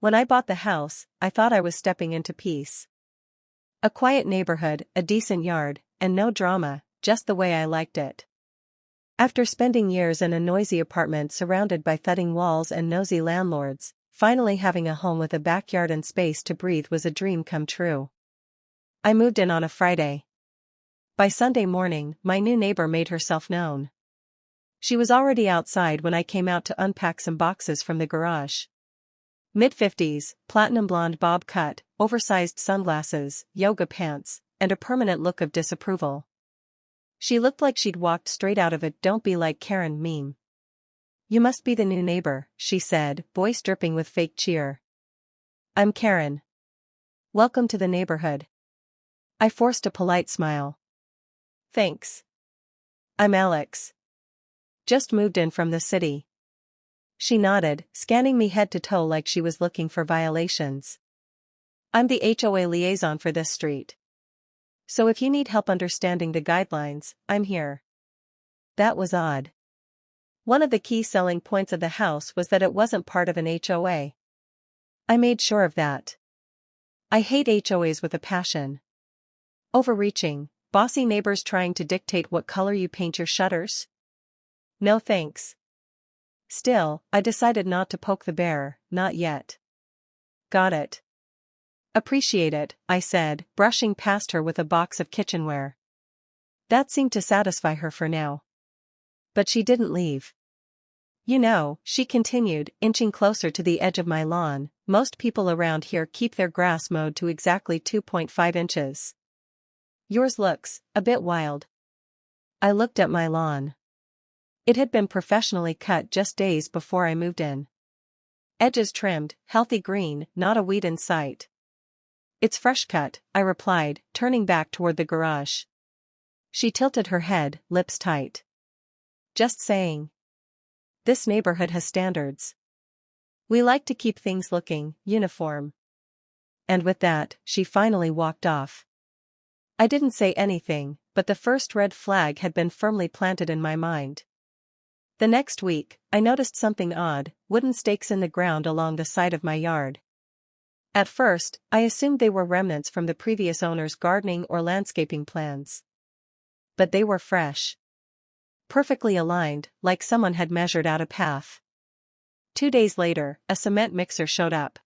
When I bought the house, I thought I was stepping into peace. A quiet neighborhood, a decent yard, and no drama, just the way I liked it. After spending years in a noisy apartment surrounded by thudding walls and nosy landlords, finally having a home with a backyard and space to breathe was a dream come true. I moved in on a Friday. By Sunday morning, my new neighbor made herself known. She was already outside when I came out to unpack some boxes from the garage. Mid-50s, platinum blonde bob cut, oversized sunglasses, yoga pants, and a permanent look of disapproval. She looked like she'd walked straight out of a "Don't Be Like Karen" meme. "You must be the new neighbor," she said, voice dripping with fake cheer. "I'm Karen. Welcome to the neighborhood." I forced a polite smile. "Thanks. I'm Alex. Just moved in from the city." She nodded, scanning me head to toe like she was looking for violations. "I'm the HOA liaison for this street. So if you need help understanding the guidelines, I'm here." That was odd. One of the key selling points of the house was that it wasn't part of an HOA. I made sure of that. I hate HOAs with a passion. Overreaching, bossy neighbors trying to dictate what color you paint your shutters? No thanks. Still, I decided not to poke the bear, not yet. "Got it. Appreciate it," I said, brushing past her with a box of kitchenware. That seemed to satisfy her for now. But she didn't leave. "You know," she continued, inching closer to the edge of my lawn, "most people around here keep their grass mowed to exactly 2.5 inches. Yours looks a bit wild." I looked at my lawn. It had been professionally cut just days before I moved in. Edges trimmed, healthy green, not a weed in sight. "It's fresh cut," I replied, turning back toward the garage. She tilted her head, lips tight. "Just saying. This neighborhood has standards. We like to keep things looking uniform." And with that, she finally walked off. I didn't say anything, but the first red flag had been firmly planted in my mind. The next week, I noticed something odd: wooden stakes in the ground along the side of my yard. At first, I assumed they were remnants from the previous owner's gardening or landscaping plans. But they were fresh. Perfectly aligned, like someone had measured out a path. 2 days later, a cement mixer showed up.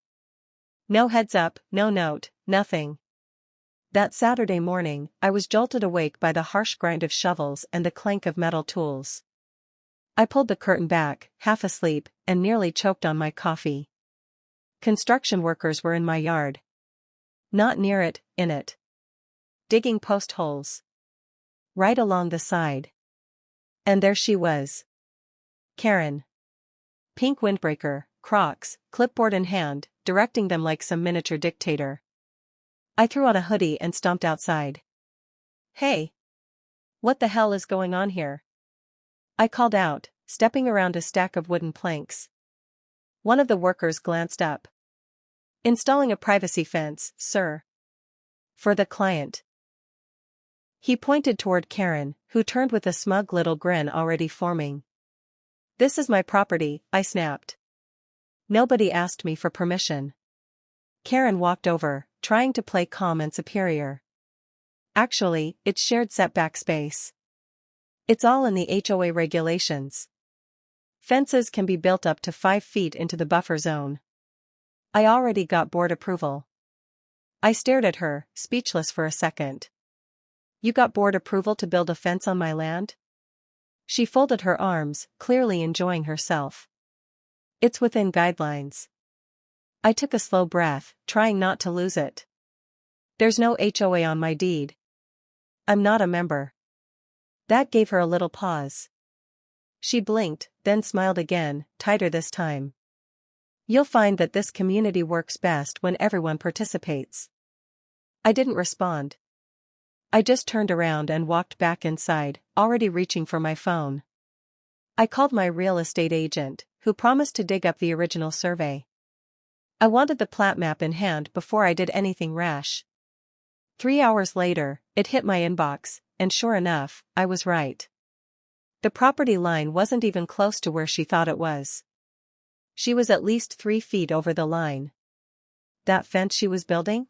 No heads up, no note, nothing. That Saturday morning, I was jolted awake by the harsh grind of shovels and the clank of metal tools. I pulled the curtain back, half asleep, and nearly choked on my coffee. Construction workers were in my yard. Not near it, in it. Digging post holes. Right along the side. And there she was. Karen. Pink windbreaker, Crocs, clipboard in hand, directing them like some miniature dictator. I threw on a hoodie and stomped outside. "Hey! What the hell is going on here?" I called out, stepping around a stack of wooden planks. One of the workers glanced up. "Installing a privacy fence, sir. For the client." He pointed toward Karen, who turned with a smug little grin already forming. "This is my property," I snapped. "Nobody asked me for permission." Karen walked over, trying to play calm and superior. "Actually, it's shared setback space. It's all in the HOA regulations. Fences can be built up to 5 feet into the buffer zone. I already got board approval." I stared at her, speechless for a second. "You got board approval to build a fence on my land?" She folded her arms, clearly enjoying herself. "It's within guidelines." I took a slow breath, trying not to lose it. "There's no HOA on my deed. I'm not a member." That gave her a little pause. She blinked, then smiled again, tighter this time. "You'll find that this community works best when everyone participates." I didn't respond. I just turned around and walked back inside, already reaching for my phone. I called my real estate agent, who promised to dig up the original survey. I wanted the plat map in hand before I did anything rash. 3 hours later, it hit my inbox, and sure enough, I was right. The property line wasn't even close to where she thought it was. She was at least 3 feet over the line. that fence she was building?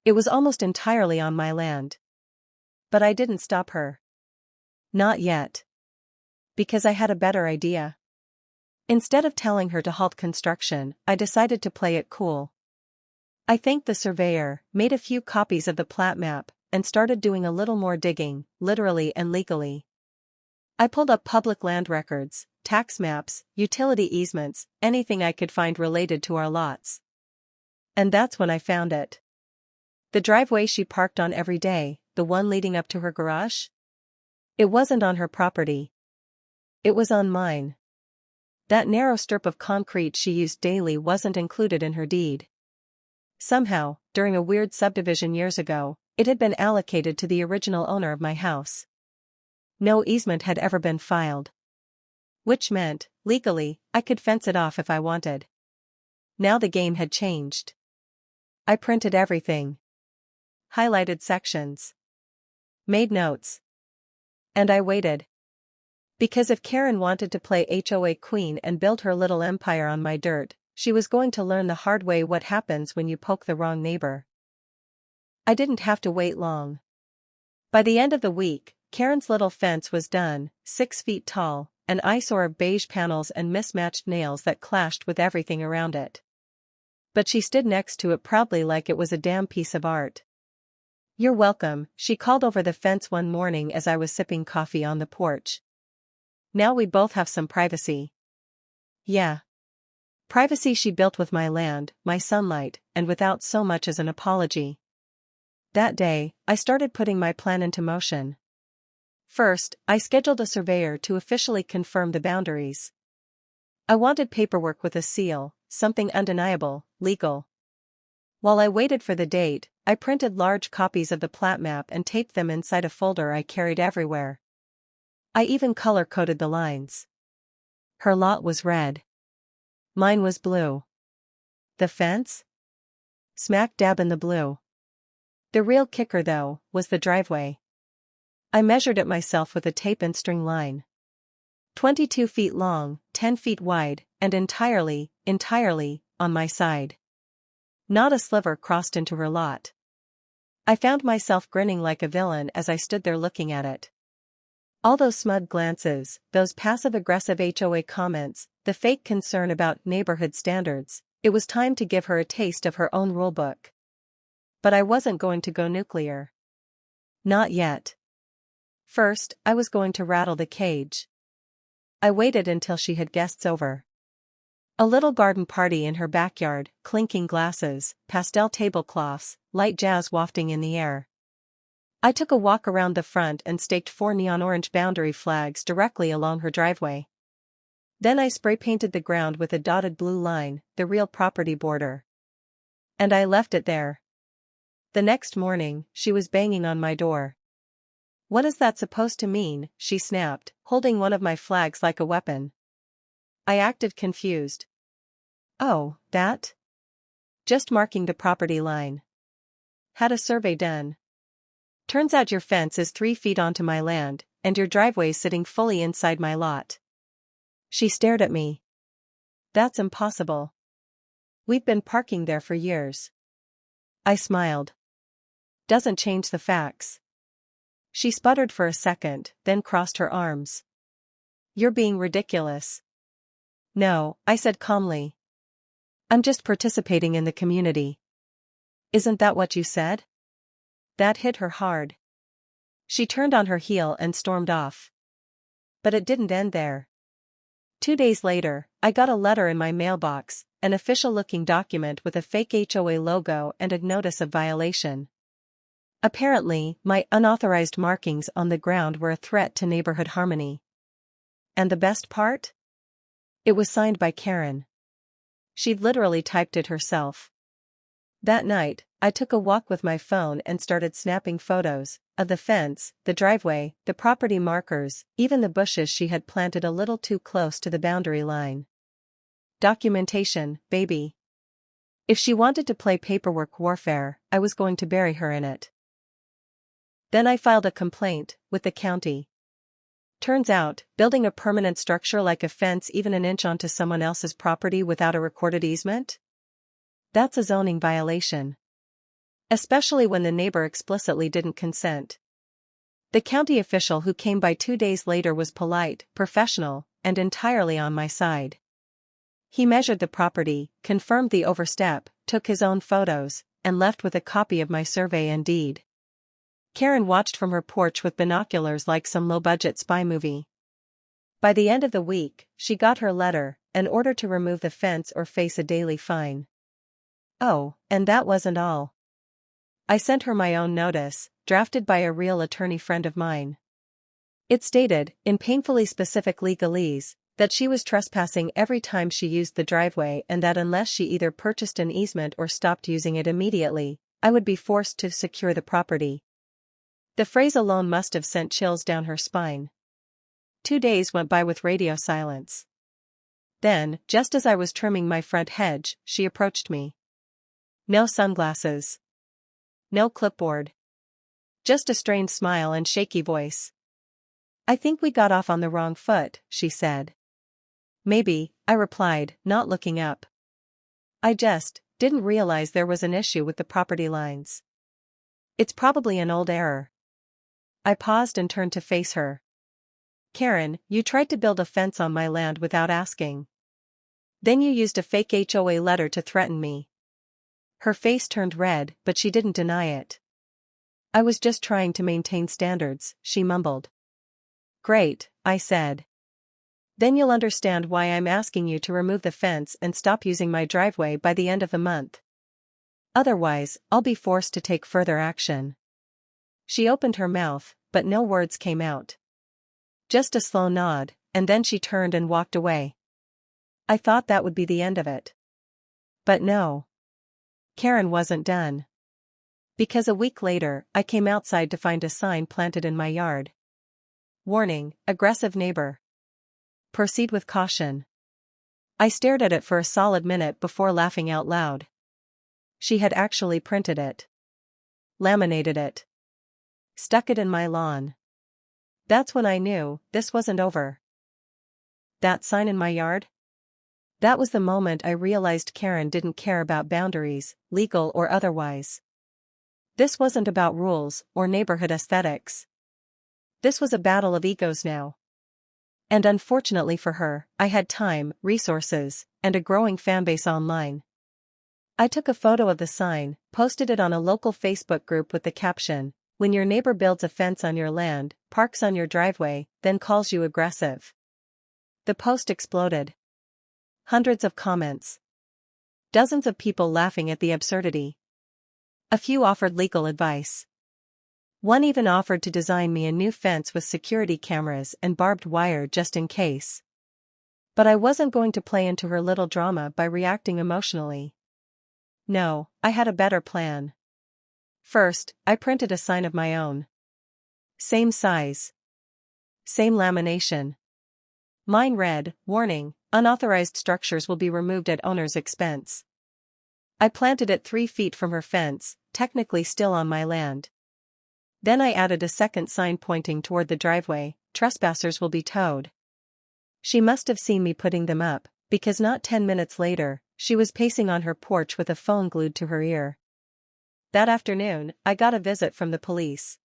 It was almost entirely on my land. But I didn't stop her. Not yet. Because I had a better idea. Instead of telling her to halt construction, I decided to play it cool. I thanked the surveyor, made a few copies of the plat map, and started doing a little more digging, literally and legally. I pulled up public land records, tax maps, utility easements, anything I could find related to our lots. And that's when I found it. The driveway she parked on every day, the one leading up to her garage? It wasn't on her property. It was on mine. That narrow strip of concrete she used daily wasn't included in her deed. Somehow, during a weird subdivision years ago, it had been allocated to the original owner of my house. No easement had ever been filed. Which meant, legally, I could fence it off if I wanted. Now the game had changed. I printed everything. Highlighted sections. Made notes. And I waited. Because if Karen wanted to play HOA queen and build her little empire on my dirt, she was going to learn the hard way what happens when you poke the wrong neighbor. I didn't have to wait long. By the end of the week, Karen's little fence was done, 6 feet tall, an eyesore of beige panels and mismatched nails that clashed with everything around it. But she stood next to it proudly like it was a damn piece of art. "You're welcome," she called over the fence one morning as I was sipping coffee on the porch. "Now we both have some privacy." Yeah. Privacy she built with my land, my sunlight, and without so much as an apology. That day, I started putting my plan into motion. First, I scheduled a surveyor to officially confirm the boundaries. I wanted paperwork with a seal, something undeniable, legal. While I waited for the date, I printed large copies of the plat map and taped them inside a folder I carried everywhere. I even color-coded the lines. Her lot was red. Mine was blue. The fence? Smack dab in the blue. The real kicker, though, was the driveway. I measured it myself with a tape and string line. 22 feet long, 10 feet wide, and entirely, on my side. Not a sliver crossed into her lot. I found myself grinning like a villain as I stood there looking at it. All those smug glances, those passive-aggressive HOA comments, the fake concern about neighborhood standards, it was time to give her a taste of her own rulebook. But I wasn't going to go nuclear. Not yet. First, I was going to rattle the cage. I waited until she had guests over. A little garden party in her backyard, clinking glasses, pastel tablecloths, light jazz wafting in the air. I took a walk around the front and staked 4 neon orange boundary flags directly along her driveway. Then I spray-painted the ground with a dotted blue line, the real property border. And I left it there. The next morning, she was banging on my door. "What is that supposed to mean?" she snapped, holding one of my flags like a weapon. I acted confused. "Oh, that? Just marking the property line. Had a survey done. Turns out your fence is 3 feet onto my land, and your driveway's sitting fully inside my lot." She stared at me. "That's impossible. We've been parking there for years." I smiled. "Doesn't change the facts." She sputtered for a second, then crossed her arms. "You're being ridiculous." "No," I said calmly. "I'm just participating in the community." "Isn't that what you said?" That hit her hard. She turned on her heel and stormed off. But it didn't end there. 2 days later, I got a letter in my mailbox, an official-looking document with a fake HOA logo and a notice of violation. Apparently, my unauthorized markings on the ground were a threat to neighborhood harmony. And the best part? It was signed by Karen. She'd literally typed it herself. That night, I took a walk with my phone and started snapping photos of the fence, the driveway, the property markers, even the bushes she had planted a little too close to the boundary line. Documentation, baby. If she wanted to play paperwork warfare, I was going to bury her in it. Then I filed a complaint with the county. Turns out, building a permanent structure like a fence even an inch onto someone else's property without a recorded easement? That's a zoning violation. Especially when the neighbor explicitly didn't consent. The county official who came by 2 days later was polite, professional, and entirely on my side. He measured the property, confirmed the overstep, took his own photos, and left with a copy of my survey and deed. Karen watched from her porch with binoculars like some low-budget spy movie. By the end of the week, she got her letter, an order to remove the fence or face a daily fine. Oh, and that wasn't all. I sent her my own notice, drafted by a real attorney friend of mine. It stated, in painfully specific legalese, that she was trespassing every time she used the driveway and that unless she either purchased an easement or stopped using it immediately, I would be forced to secure the property. The phrase alone must have sent chills down her spine. 2 days went by with radio silence. Then, just as I was trimming my front hedge, she approached me. No sunglasses. No clipboard. Just a strained smile and shaky voice. "I think we got off on the wrong foot," she said. "Maybe," I replied, not looking up. "I just didn't realize there was an issue with the property lines. It's probably an old error." I paused and turned to face her. "Karen, you tried to build a fence on my land without asking. Then you used a fake HOA letter to threaten me." Her face turned red, but she didn't deny it. "I was just trying to maintain standards," she mumbled. "Great," I said. "Then you'll understand why I'm asking you to remove the fence and stop using my driveway by the end of the month. Otherwise, I'll be forced to take further action." She opened her mouth, but no words came out. Just a slow nod, and then she turned and walked away. I thought that would be the end of it. But no. Karen wasn't done. Because a week later, I came outside to find a sign planted in my yard. "Warning, aggressive neighbor. Proceed with caution." I stared at it for a solid minute before laughing out loud. She had actually printed it. Laminated it. Stuck it in my lawn. That's when I knew this wasn't over. That sign in my yard? That was the moment I realized Karen didn't care about boundaries, legal or otherwise. This wasn't about rules or neighborhood aesthetics. This was a battle of egos now. And unfortunately for her, I had time, resources, and a growing fanbase online. I took a photo of the sign, posted it on a local Facebook group with the caption, "When your neighbor builds a fence on your land, parks on your driveway, then calls you aggressive." The post exploded. Hundreds of comments. Dozens of people laughing at the absurdity. A few offered legal advice. One even offered to design me a new fence with security cameras and barbed wire just in case. But I wasn't going to play into her little drama by reacting emotionally. No, I had a better plan. First, I printed a sign of my own. Same size. Same lamination. Mine read, "Warning, unauthorized structures will be removed at owner's expense." I planted it 3 feet from her fence, technically still on my land. Then I added a second sign pointing toward the driveway, "Trespassers will be towed." She must have seen me putting them up, because not 10 minutes later, she was pacing on her porch with a phone glued to her ear. That afternoon, I got a visit from the police.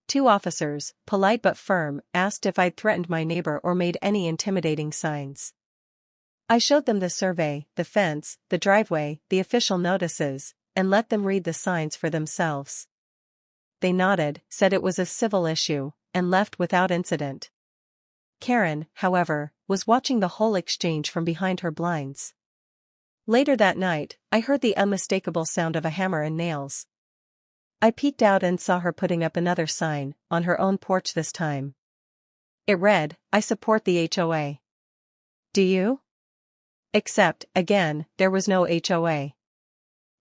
2 officers, polite but firm, asked if I'd threatened my neighbor or made any intimidating signs. I showed them the survey, the fence, the driveway, the official notices, and let them read the signs for themselves. They nodded, said it was a civil issue, and left without incident. Karen, however, was watching the whole exchange from behind her blinds. Later that night, I heard the unmistakable sound of a hammer and nails. I peeked out and saw her putting up another sign, on her own porch this time. It read, "I support the HOA. Do you?" Except, again, there was no HOA.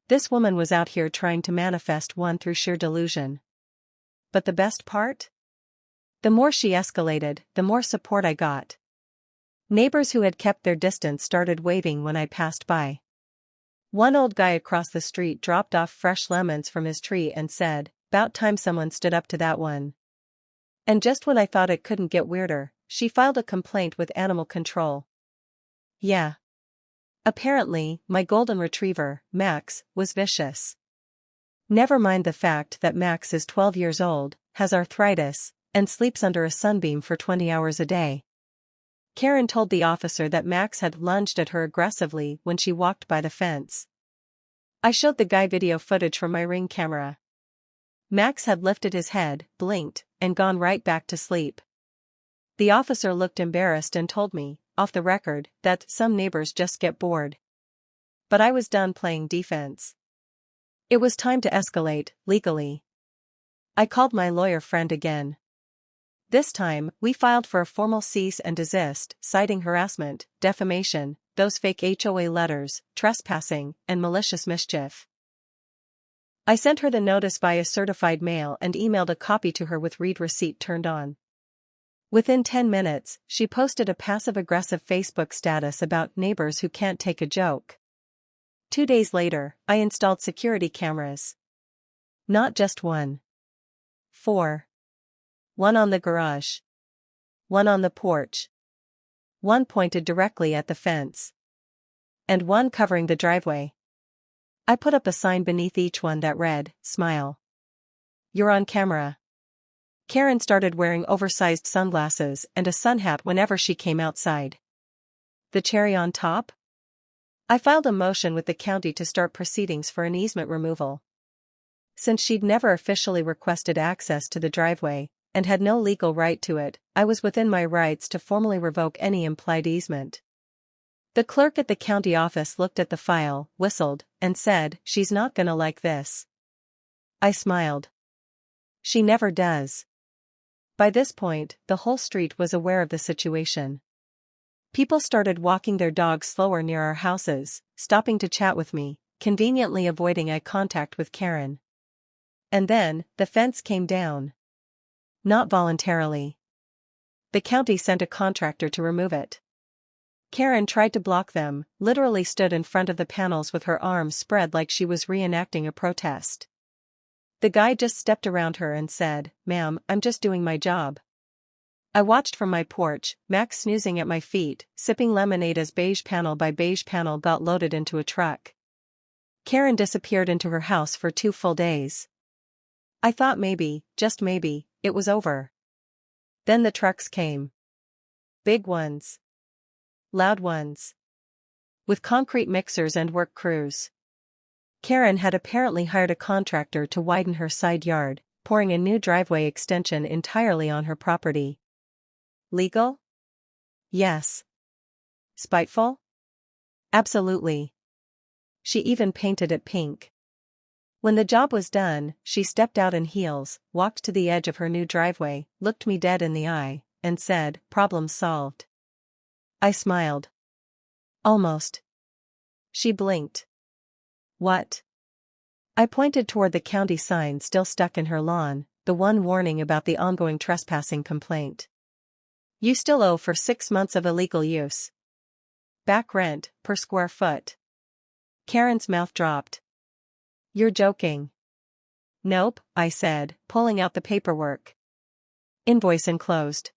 This woman was out here trying to manifest one through sheer delusion. But the best part? The more she escalated, the more support I got. Neighbors who had kept their distance started waving when I passed by. One old guy across the street dropped off fresh lemons from his tree and said, "'Bout time someone stood up to that one." And just when I thought it couldn't get weirder, she filed a complaint with animal control. Yeah. Apparently, my golden retriever, Max, was vicious. Never mind the fact that Max is 12 years old, has arthritis, and sleeps under a sunbeam for 20 hours a day. Karen told the officer that Max had lunged at her aggressively when she walked by the fence. I showed the guy video footage from my Ring camera. Max had lifted his head, blinked, and gone right back to sleep. The officer looked embarrassed and told me, off the record, that some neighbors just get bored. But I was done playing defense. It was time to escalate, legally. I called my lawyer friend again. This time, we filed for a formal cease and desist, citing harassment, defamation, those fake HOA letters, trespassing, and malicious mischief. I sent her the notice via certified mail and emailed a copy to her with read receipt turned on. Within 10 minutes, she posted a passive-aggressive Facebook status about neighbors who can't take a joke. 2 days later, I installed security cameras. Not just one. 4. One on the garage. One on the porch. One pointed directly at the fence. And one covering the driveway. I put up a sign beneath each one that read, "Smile. You're on camera." Karen started wearing oversized sunglasses and a sun hat whenever she came outside. The cherry on top? I filed a motion with the county to start proceedings for an easement removal. Since she'd never officially requested access to the driveway, and had no legal right to it, I was within my rights to formally revoke any implied easement. The clerk at the county office looked at the file, whistled, and said, "She's not gonna like this." I smiled. She never does. By this point, the whole street was aware of the situation. People started walking their dogs slower near our houses, stopping to chat with me, conveniently avoiding eye contact with Karen. And then, the fence came down. Not voluntarily. The county sent a contractor to remove it. Karen tried to block them, literally stood in front of the panels with her arms spread like she was reenacting a protest. The guy just stepped around her and said, "Ma'am, I'm just doing my job." I watched from my porch, Max snoozing at my feet, sipping lemonade as beige panel by beige panel got loaded into a truck. Karen disappeared into her house for 2 full days. I thought maybe, just maybe, it was over. Then the trucks came. Big ones. Loud ones. With concrete mixers and work crews. Karen had apparently hired a contractor to widen her side yard, pouring a new driveway extension entirely on her property. Legal? Yes. Spiteful? Absolutely. She even painted it pink. When the job was done, she stepped out in heels, walked to the edge of her new driveway, looked me dead in the eye, and said, "Problem solved." I smiled. Almost. She blinked. What? I pointed toward the county sign still stuck in her lawn, the one warning about the ongoing trespassing complaint. "You still owe for 6 months of illegal use. Back rent, per square foot." Karen's mouth dropped. "You're joking." "Nope," I said, pulling out the paperwork. "Invoice enclosed."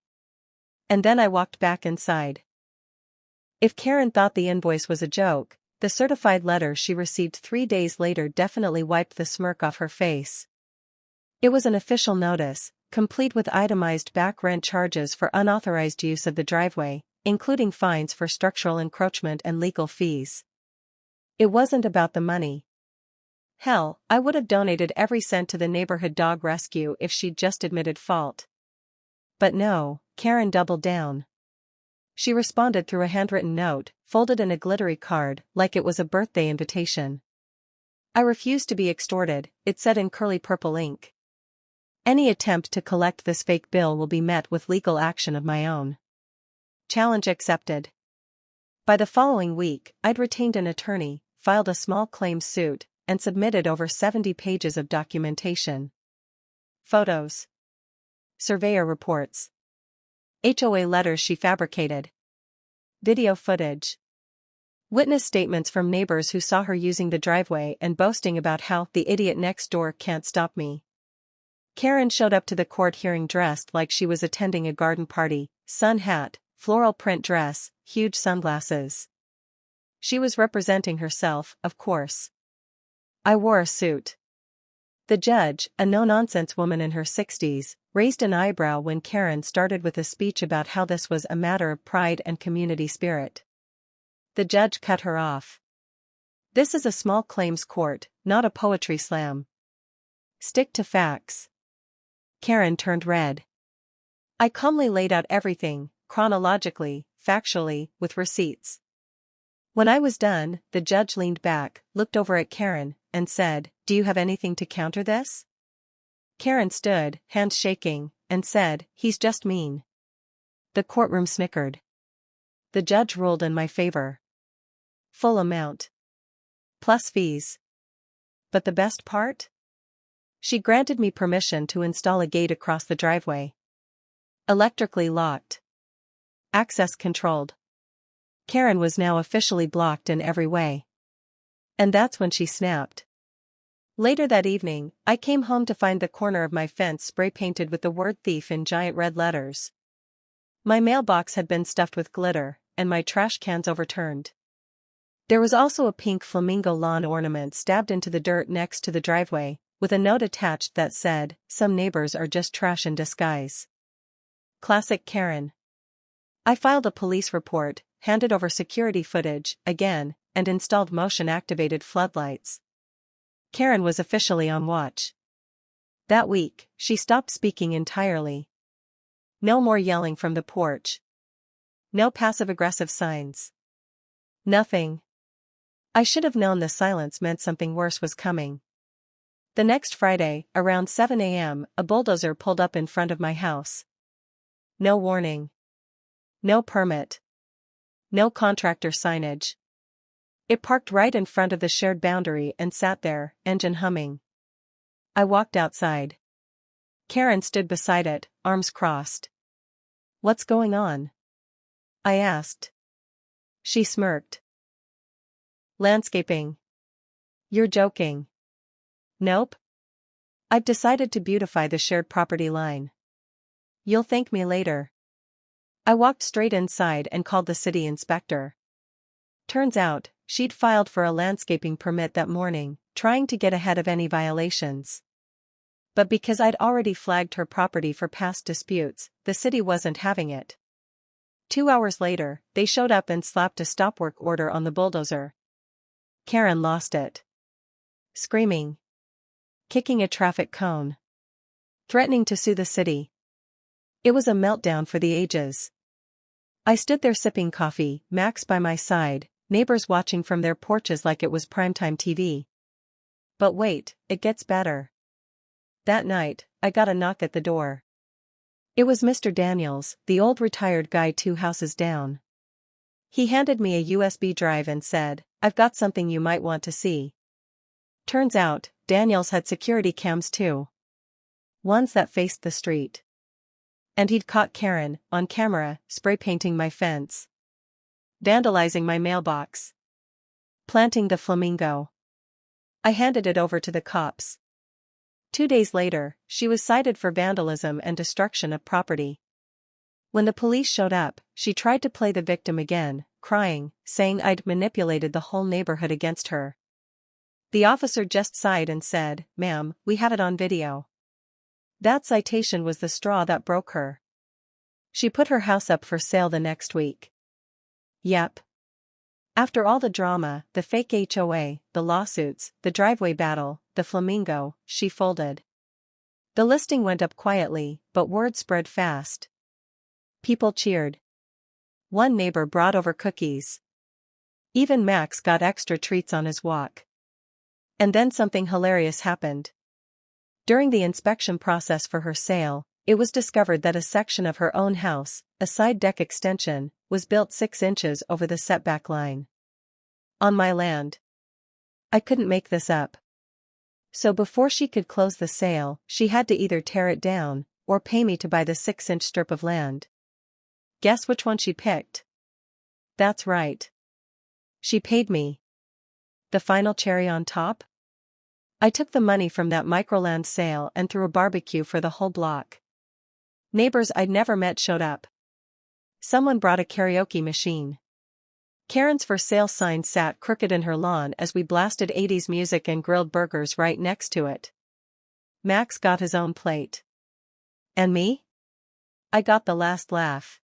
And then I walked back inside. If Karen thought the invoice was a joke, the certified letter she received 3 days later definitely wiped the smirk off her face. It was an official notice, complete with itemized back rent charges for unauthorized use of the driveway, including fines for structural encroachment and legal fees. It wasn't about the money. Hell, I would have donated every cent to the neighborhood dog rescue if she'd just admitted fault. But no, Karen doubled down. She responded through a handwritten note, folded in a glittery card, like it was a birthday invitation. "I refuse to be extorted," it said in curly purple ink. "Any attempt to collect this fake bill will be met with legal action of my own." Challenge accepted. By the following week, I'd retained an attorney, filed a small claims suit, and submitted over 70 pages of documentation. Photos. Surveyor reports. HOA letters she fabricated. Video footage. Witness statements from neighbors who saw her using the driveway and boasting about how "the idiot next door can't stop me." Karen showed up to the court hearing dressed like she was attending a garden party, sun hat, floral print dress, huge sunglasses. She was representing herself, of course. I wore a suit. The judge, a no-nonsense woman in her 60s, raised an eyebrow when Karen started with a speech about how this was a matter of pride and community spirit. The judge cut her off. "This is a small claims court, not a poetry slam. Stick to facts." Karen turned red. I calmly laid out everything, chronologically, factually, with receipts. When I was done, the judge leaned back, looked over at Karen, and said, "Do you have anything to counter this?" Karen stood, hands shaking, and said, "He's just mean." The courtroom snickered. The judge ruled in my favor. Full amount. Plus fees. But the best part? She granted me permission to install a gate across the driveway. Electrically locked. Access controlled. Karen was now officially blocked in every way. And that's when she snapped. Later that evening, I came home to find the corner of my fence spray-painted with the word thief in giant red letters. My mailbox had been stuffed with glitter, and my trash cans overturned. There was also a pink flamingo lawn ornament stabbed into the dirt next to the driveway, with a note attached that said, "Some neighbors are just trash in disguise." Classic Karen. I filed a police report, handed over security footage, again, and installed motion-activated floodlights. Karen was officially on watch. That week, she stopped speaking entirely. No more yelling from the porch. No passive-aggressive signs. Nothing. I should have known the silence meant something worse was coming. The next Friday, around 7 a.m., a bulldozer pulled up in front of my house. No warning. No permit. No contractor signage. It parked right in front of the shared boundary and sat there, engine humming. I walked outside. Karen stood beside it, arms crossed. "What's going on?" I asked. She smirked. "Landscaping." "You're joking." "Nope. I've decided to beautify the shared property line. You'll thank me later." I walked straight inside and called the city inspector. Turns out, she'd filed for a landscaping permit that morning, trying to get ahead of any violations. But because I'd already flagged her property for past disputes, the city wasn't having it. 2 hours later, they showed up and slapped a stop work order on the bulldozer. Karen lost it. Screaming. Kicking a traffic cone. Threatening to sue the city. It was a meltdown for the ages. I stood there sipping coffee, Max by my side, neighbors watching from their porches like it was primetime TV. But wait, it gets better. That night, I got a knock at the door. It was Mr. Daniels, the old retired guy 2 houses down. He handed me a USB drive and said, "I've got something you might want to see." Turns out, Daniels had security cams too. Ones that faced the street. And he'd caught Karen, on camera, spray-painting my fence. Vandalizing my mailbox. Planting the flamingo. I handed it over to the cops. 2 days later, she was cited for vandalism and destruction of property. When the police showed up, she tried to play the victim again, crying, saying I'd manipulated the whole neighborhood against her. The officer just sighed and said, "Ma'am, we have it on video." That citation was the straw that broke her. She put her house up for sale the next week. Yep. After all the drama, the fake HOA, the lawsuits, the driveway battle, the flamingo, she folded. The listing went up quietly, but word spread fast. People cheered. One neighbor brought over cookies. Even Max got extra treats on his walk. And then something hilarious happened. During the inspection process for her sale, it was discovered that a section of her own house, a side deck extension, was built 6 inches over the setback line. On my land. I couldn't make this up. So before she could close the sale, she had to either tear it down, or pay me to buy the 6-inch strip of land. Guess which one she picked? That's right. She paid me. The final cherry on top? I took the money from that microland sale and threw a barbecue for the whole block. Neighbors I'd never met showed up. Someone brought a karaoke machine. Karen's for sale sign sat crooked in her lawn as we blasted 80s music and grilled burgers right next to it. Max got his own plate. And me? I got the last laugh.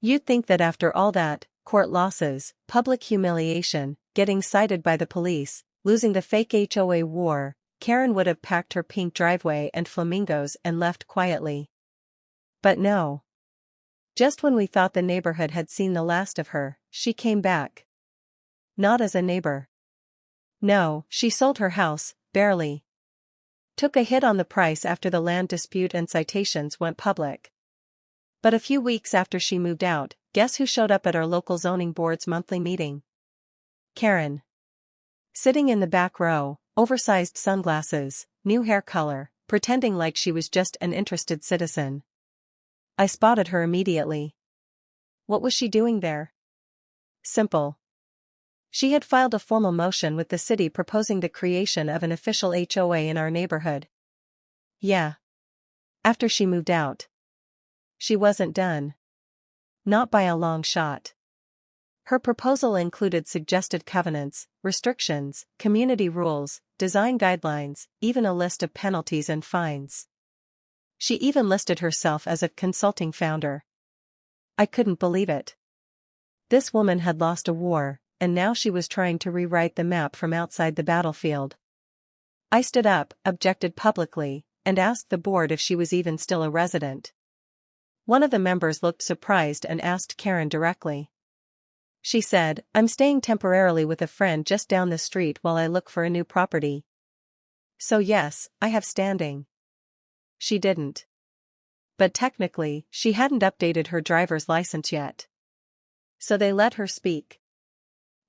You'd think that after all that, court losses, public humiliation, getting cited by the police, losing the fake HOA war, Karen would have packed her pink driveway and flamingos and left quietly. But no. Just when we thought the neighborhood had seen the last of her, she came back. Not as a neighbor. No, she sold her house, barely. Took a hit on the price after the land dispute and citations went public. But a few weeks after she moved out, guess who showed up at our local zoning board's monthly meeting? Karen. Sitting in the back row, oversized sunglasses, new hair color, pretending like she was just an interested citizen. I spotted her immediately. What was she doing there? Simple. She had filed a formal motion with the city proposing the creation of an official HOA in our neighborhood. Yeah. After she moved out. She wasn't done. Not by a long shot. Her proposal included suggested covenants, restrictions, community rules, design guidelines, even a list of penalties and fines. She even listed herself as a consulting founder. I couldn't believe it. This woman had lost a war, and now she was trying to rewrite the map from outside the battlefield. I stood up, objected publicly, and asked the board if she was even still a resident. One of the members looked surprised and asked Karen directly. She said, "I'm staying temporarily with a friend just down the street while I look for a new property. So yes, I have standing." She didn't. But technically, she hadn't updated her driver's license yet. So they let her speak.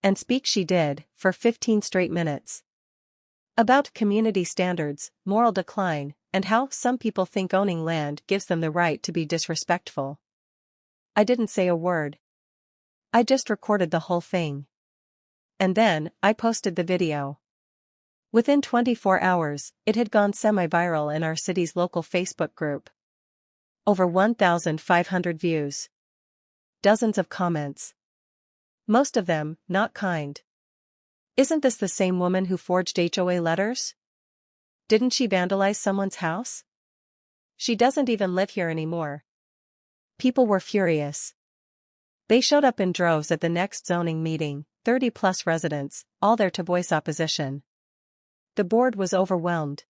And speak she did, for 15 straight minutes. About community standards, moral decline, and how some people think owning land gives them the right to be disrespectful. I didn't say a word. I just recorded the whole thing. And then, I posted the video. Within 24 hours, it had gone semi-viral in our city's local Facebook group. Over 1,500 views. Dozens of comments. Most of them, not kind. Isn't this the same woman who forged HOA letters? Didn't she vandalize someone's house? She doesn't even live here anymore. People were furious. They showed up in droves at the next zoning meeting, 30-plus residents, all there to voice opposition. The board was overwhelmed.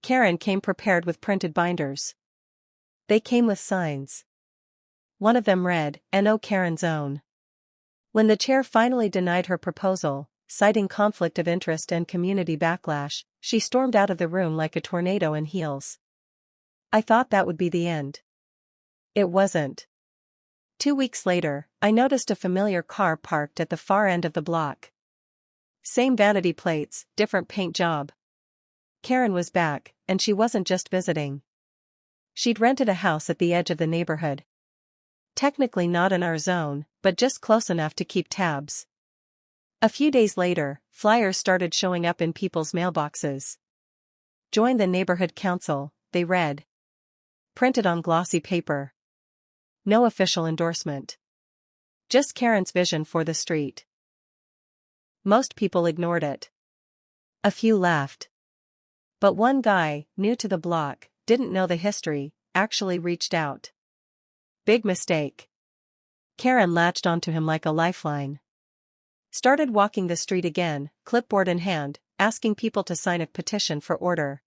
Karen came prepared with printed binders. They came with signs. One of them read, "No Karen's own." When the chair finally denied her proposal, citing conflict of interest and community backlash, she stormed out of the room like a tornado in heels. I thought that would be the end. It wasn't. 2 weeks later, I noticed a familiar car parked at the far end of the block. Same vanity plates, different paint job. Karen was back, and she wasn't just visiting. She'd rented a house at the edge of the neighborhood. Technically not in our zone, but just close enough to keep tabs. A few days later, flyers started showing up in people's mailboxes. Join the neighborhood council, they read. Printed on glossy paper. No official endorsement. Just Karen's vision for the street. Most people ignored it. A few laughed. But one guy, new to the block, didn't know the history, actually reached out. Big mistake. Karen latched onto him like a lifeline. Started walking the street again, clipboard in hand, asking people to sign a petition for order.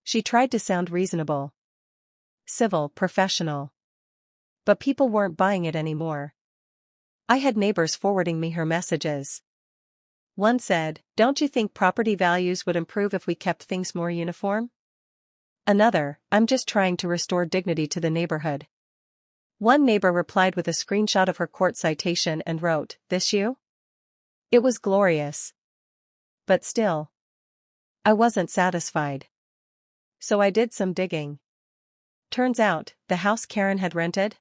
She tried to sound reasonable. Civil, professional. But people weren't buying it anymore. I had neighbors forwarding me her messages. One said, "Don't you think property values would improve if we kept things more uniform?" Another, "I'm just trying to restore dignity to the neighborhood." One neighbor replied with a screenshot of her court citation and wrote, "This you?" It was glorious. But still. I wasn't satisfied. So I did some digging. Turns out, the house Karen had rented?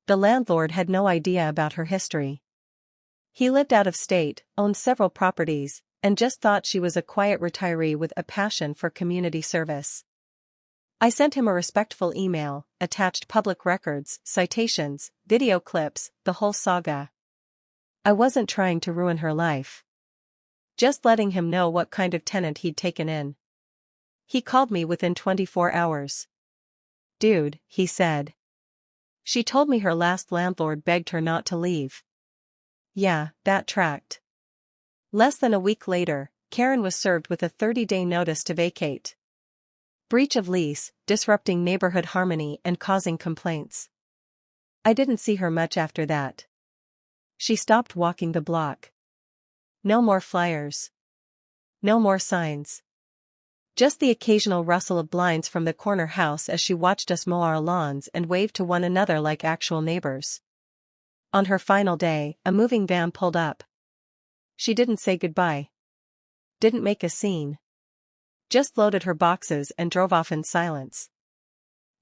The landlord had no idea about her history. He lived out of state, owned several properties, and just thought she was a quiet retiree with a passion for community service. I sent him a respectful email, attached public records, citations, video clips, the whole saga. I wasn't trying to ruin her life. Just letting him know what kind of tenant he'd taken in. He called me within 24 hours. "Dude," he said. "She told me her last landlord begged her not to leave." Yeah, that tracked. Less than a week later, Karen was served with a 30-day notice to vacate. Breach of lease, disrupting neighborhood harmony and causing complaints. I didn't see her much after that. She stopped walking the block. No more flyers. No more signs. Just the occasional rustle of blinds from the corner house as she watched us mow our lawns and waved to one another like actual neighbors. On her final day, a moving van pulled up. She didn't say goodbye. Didn't make a scene. Just loaded her boxes and drove off in silence.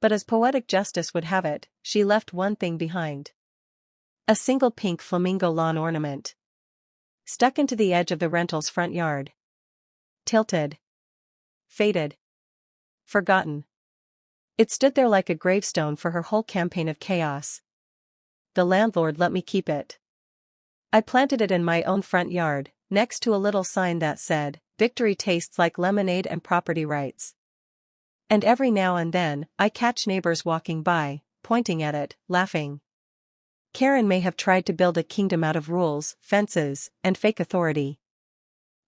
But as poetic justice would have it, she left one thing behind. A single pink flamingo lawn ornament. Stuck into the edge of the rental's front yard. Tilted. Faded. Forgotten. It stood there like a gravestone for her whole campaign of chaos. The landlord let me keep it. I planted it in my own front yard, next to a little sign that said, "Victory tastes like lemonade and property rights." And every now and then, I catch neighbors walking by, pointing at it, laughing. Karen may have tried to build a kingdom out of rules, fences, and fake authority.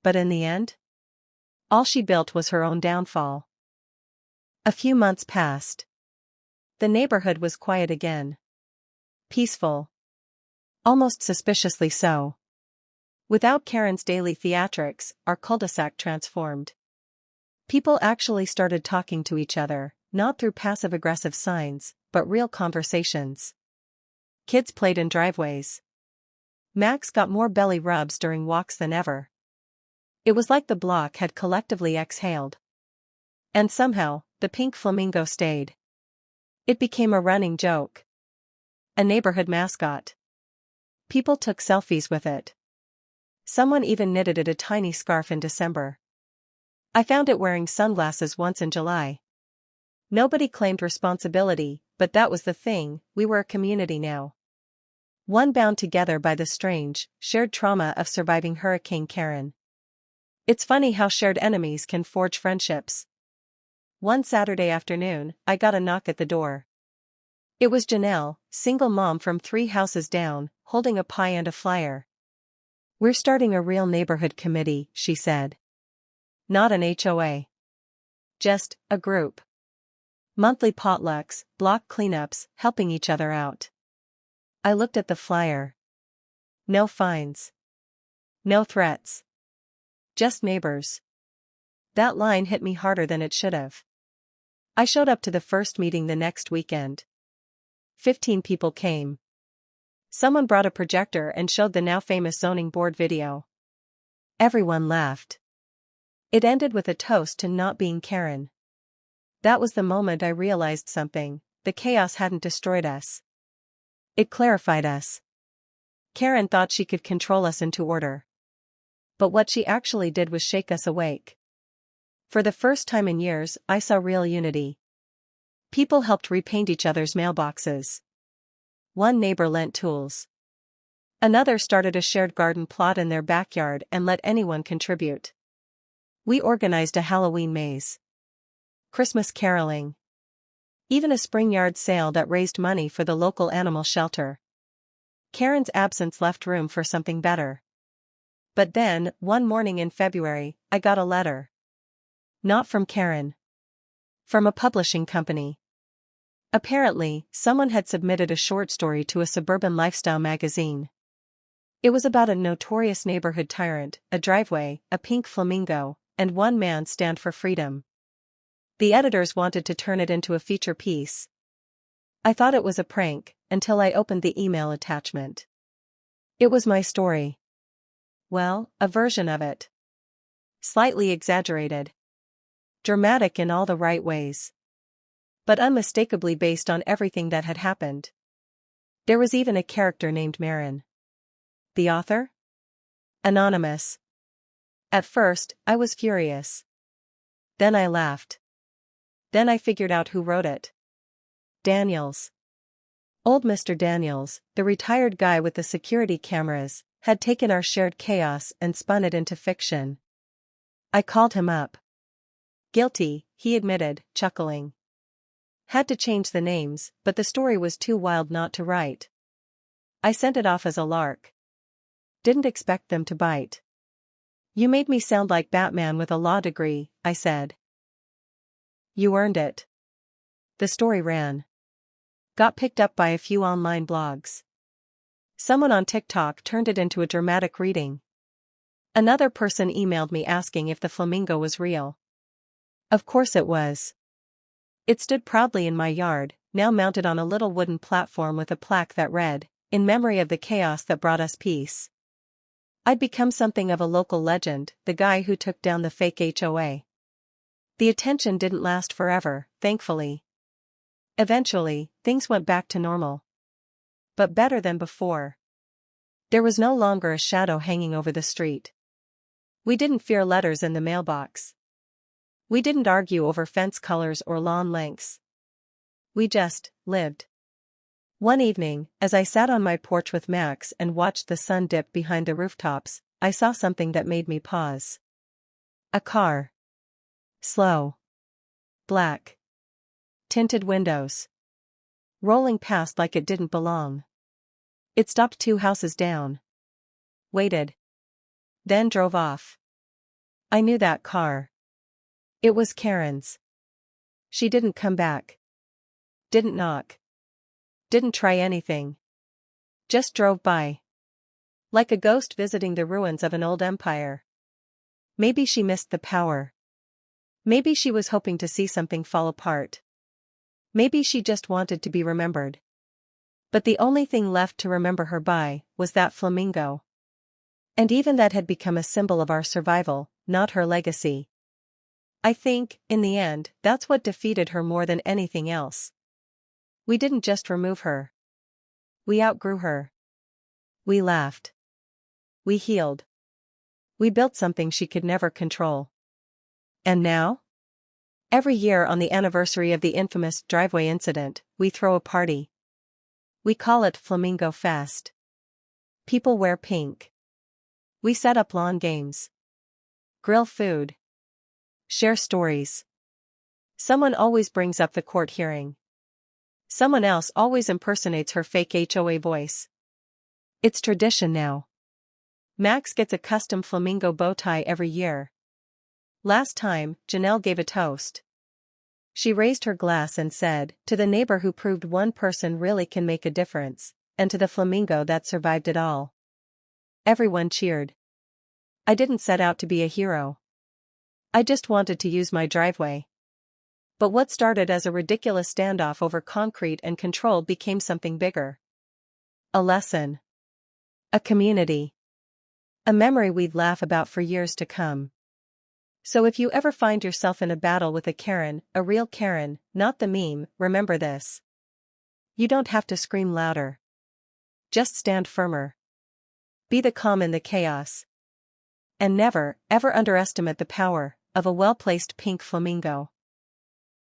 But in the end, all she built was her own downfall. A few months passed. The neighborhood was quiet again. Peaceful. Almost suspiciously so. Without Karen's daily theatrics, our cul-de-sac transformed. People actually started talking to each other, not through passive-aggressive signs, but real conversations. Kids played in driveways. Max got more belly rubs during walks than ever. It was like the block had collectively exhaled. And somehow, the pink flamingo stayed. It became a running joke. A neighborhood mascot. People took selfies with it. Someone even knitted it a tiny scarf in December. I found it wearing sunglasses once in July. Nobody claimed responsibility, but that was the thing, we were a community now. One bound together by the strange, shared trauma of surviving Hurricane Karen. It's funny how shared enemies can forge friendships. One Saturday afternoon, I got a knock at the door. It was Janelle, single mom from 3 houses down, holding a pie and a flyer. "We're starting a real neighborhood committee," she said. "Not an HOA. Just a group. Monthly potlucks, block cleanups, helping each other out." I looked at the flyer. No fines. No threats. Just neighbors. That line hit me harder than it should have. I showed up to the first meeting the next weekend. 15 people came. Someone brought a projector and showed the now famous zoning board video. Everyone laughed. It ended with a toast to not being Karen. That was the moment I realized something: the chaos hadn't destroyed us. It clarified us. Karen thought she could control us into order. But what she actually did was shake us awake. For the first time in years, I saw real unity. People helped repaint each other's mailboxes. One neighbor lent tools. Another started a shared garden plot in their backyard and let anyone contribute. We organized a Halloween maze. Christmas caroling. Even a spring yard sale that raised money for the local animal shelter. Karen's absence left room for something better. But then, one morning in February, I got a letter. Not from Karen. From a publishing company. Apparently, someone had submitted a short story to a suburban lifestyle magazine. It was about a notorious neighborhood tyrant, a driveway, a pink flamingo, and one man stand for freedom. The editors wanted to turn it into a feature piece. I thought it was a prank, until I opened the email attachment. It was my story. Well, a version of it. Slightly exaggerated. Dramatic in all the right ways. But unmistakably based on everything that had happened. There was even a character named Marin. The author? Anonymous. At first, I was furious. Then I laughed. Then I figured out who wrote it. Daniels. Old Mr. Daniels, the retired guy with the security cameras, had taken our shared chaos and spun it into fiction. I called him up. Guilty, he admitted, chuckling. Had to change the names, but the story was too wild not to write. I sent it off as a lark. Didn't expect them to bite. You made me sound like Batman with a law degree, I said. You earned it. The story ran. Got picked up by a few online blogs. Someone on TikTok turned it into a dramatic reading. Another person emailed me asking if the flamingo was real. Of course it was. It stood proudly in my yard, now mounted on a little wooden platform with a plaque that read, "In memory of the chaos that brought us peace." I'd become something of a local legend, the guy who took down the fake HOA. The attention didn't last forever, thankfully. Eventually, things went back to normal. But better than before. There was no longer a shadow hanging over the street. We didn't fear letters in the mailbox. We didn't argue over fence colors or lawn lengths. We just lived. One evening, as I sat on my porch with Max and watched the sun dip behind the rooftops, I saw something that made me pause. A car. Slow. Black. Tinted windows. Rolling past like it didn't belong. It stopped 2 houses down. Waited. Then drove off. I knew that car. It was Karen's. She didn't come back. Didn't knock. Didn't try anything. Just drove by. Like a ghost visiting the ruins of an old empire. Maybe she missed the power. Maybe she was hoping to see something fall apart. Maybe she just wanted to be remembered. But the only thing left to remember her by was that flamingo. And even that had become a symbol of our survival, not her legacy. I think, in the end, that's what defeated her more than anything else. We didn't just remove her. We outgrew her. We laughed. We healed. We built something she could never control. And now? Every year on the anniversary of the infamous driveway incident, we throw a party. We call it Flamingo Fest. People wear pink. We set up lawn games. Grill food. Share stories. Someone always brings up the court hearing. Someone else always impersonates her fake HOA voice. It's tradition now. Max gets a custom flamingo bow tie every year. Last time, Janelle gave a toast. She raised her glass and said, "To the neighbor who proved one person really can make a difference, and to the flamingo that survived it all." Everyone cheered. I didn't set out to be a hero. I just wanted to use my driveway. But what started as a ridiculous standoff over concrete and control became something bigger. A lesson. A community. A memory we'd laugh about for years to come. So if you ever find yourself in a battle with a Karen, a real Karen, not the meme, remember this. You don't have to scream louder. Just stand firmer. Be the calm in the chaos. And never, ever underestimate the power of a well-placed pink flamingo.